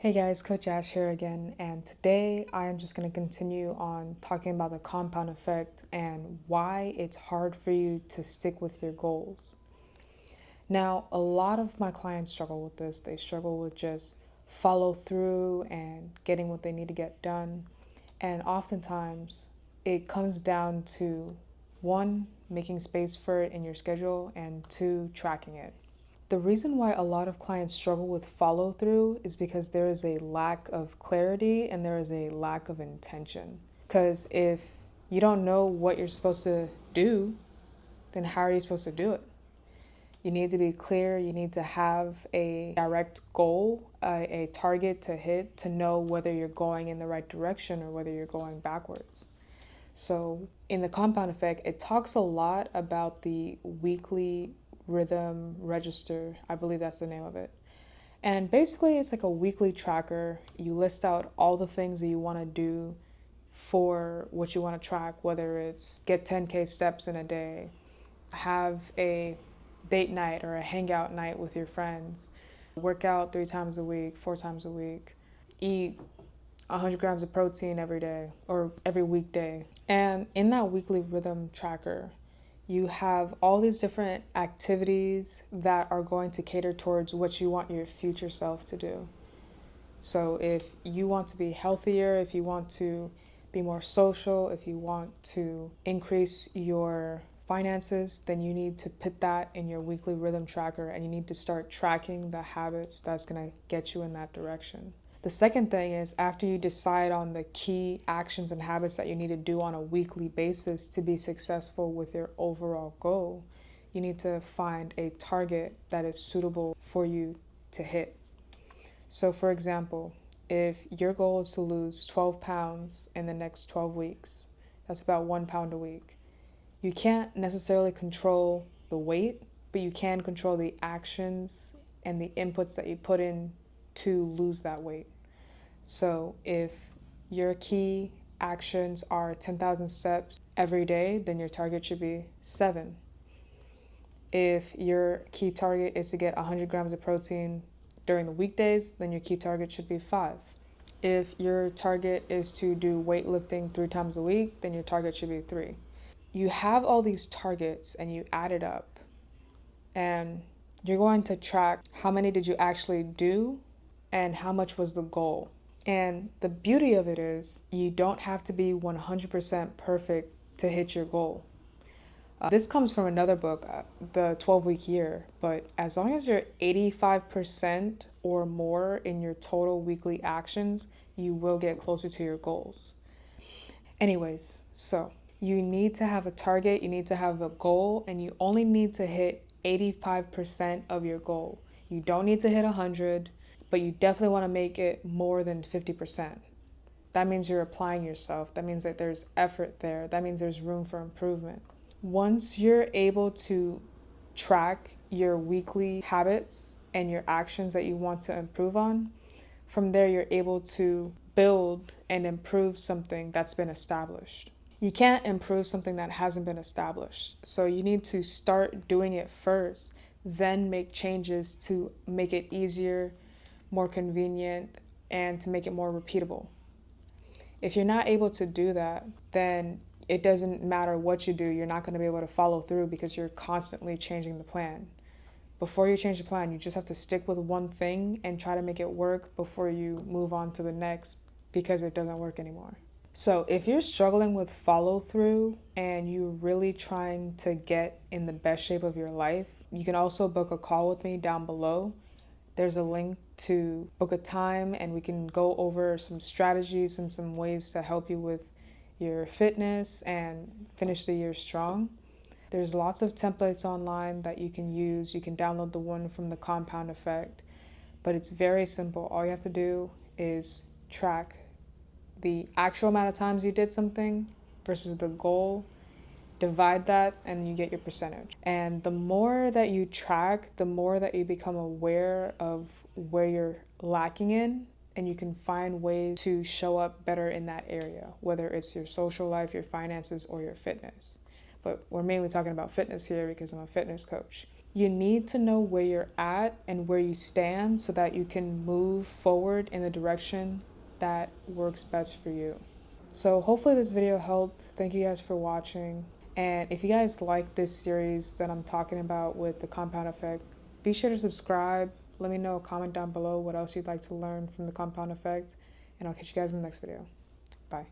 Hey guys, Coach Ash here again, and today I am just going to continue on talking about the compound effect and why it's hard for you to stick with your goals. Now, a lot of my clients struggle with this. They struggle with just follow through and getting what they need to get done. And oftentimes it comes down to one, making space for it in your schedule, and two, tracking it. The reason why a lot of clients struggle with follow through is because there is a lack of clarity and there is a lack of intention. Because if you don't know what you're supposed to do, then how are you supposed to do it? You need to be clear, you need to have a direct goal, a target to hit to know whether you're going in the right direction or whether you're going backwards. So, in the compound effect, it talks a lot about the weekly rhythm register. I believe that's the name of it. And basically, it's like a weekly tracker. You list out all the things that you want to do for what you want to track, whether it's get 10K steps in a day, have a date night or a hangout night with your friends, work out 3 times a week, 4 times a week, eat 100 grams of protein every day or every weekday. And in that weekly rhythm tracker, you have all these different activities that are going to cater towards what you want your future self to do. So if you want to be healthier, if you want to be more social, if you want to increase your finances, then you need to put that in your weekly rhythm tracker and you need to start tracking the habits that's going to get you in that direction. The second thing is, after you decide on the key actions and habits that you need to do on a weekly basis to be successful with your overall goal, you need to find a target that is suitable for you to hit. So, for example, if your goal is to lose 12 pounds in the next 12 weeks, that's about 1 pound a week. You can't necessarily control the weight, but you can control the actions and the inputs that you put in to lose that weight. So if your key actions are 10,000 steps every day, then your target should be 7. If your key target is to get 100 grams of protein during the weekdays, then your key target should be 5. If your target is to do weightlifting 3 times a week, then your target should be 3. You have all these targets and you add it up, and you're going to track how many did you actually do and how much was the goal. And the beauty of it is you don't have to be 100% perfect to hit your goal. This comes from another book, The 12-Week Year, but as long as you're 85% or more in your total weekly actions, you will get closer to your goals. Anyways, so you need to have a target, you need to have a goal, and you only need to hit 85% of your goal. You don't need to hit 100, but you definitely want to make it more than 50%. That means you're applying yourself. That means that there's effort there. That means there's room for improvement. Once you're able to track your weekly habits and your actions that you want to improve on, from there you're able to build and improve something that's been established. You can't improve something that hasn't been established. So you need to start doing it first, then make changes to make it easier, more convenient, and to make it more repeatable. If you're not able to do that, then it doesn't matter what you do, you're not going to be able to follow through because you're constantly changing the plan. Before you change the plan, you just have to stick with one thing and try to make it work before you move on to the next because it doesn't work anymore. So if you're struggling with follow through and you're really trying to get in the best shape of your life, you can also book a call with me down below. There's a link to book a time and we can go over some strategies and some ways to help you with your fitness and finish the year strong. There's lots of templates online that you can use. You can download the one from the Compound Effect, but it's very simple. All you have to do is track the actual amount of times you did something versus the goal, divide that, and you get your percentage. And the more that you track, the more that you become aware of where you're lacking in, and you can find ways to show up better in that area, whether it's your social life, your finances, or your fitness. But we're mainly talking about fitness here because I'm a fitness coach. You need to know where you're at and where you stand so that you can move forward in the direction that works best for you. So hopefully this video helped. Thank you guys for watching. And if you guys like this series that I'm talking about with the compound effect, be sure to subscribe. Let me know, comment down below what else you'd like to learn from the compound effect. And I'll catch you guys in the next video. Bye.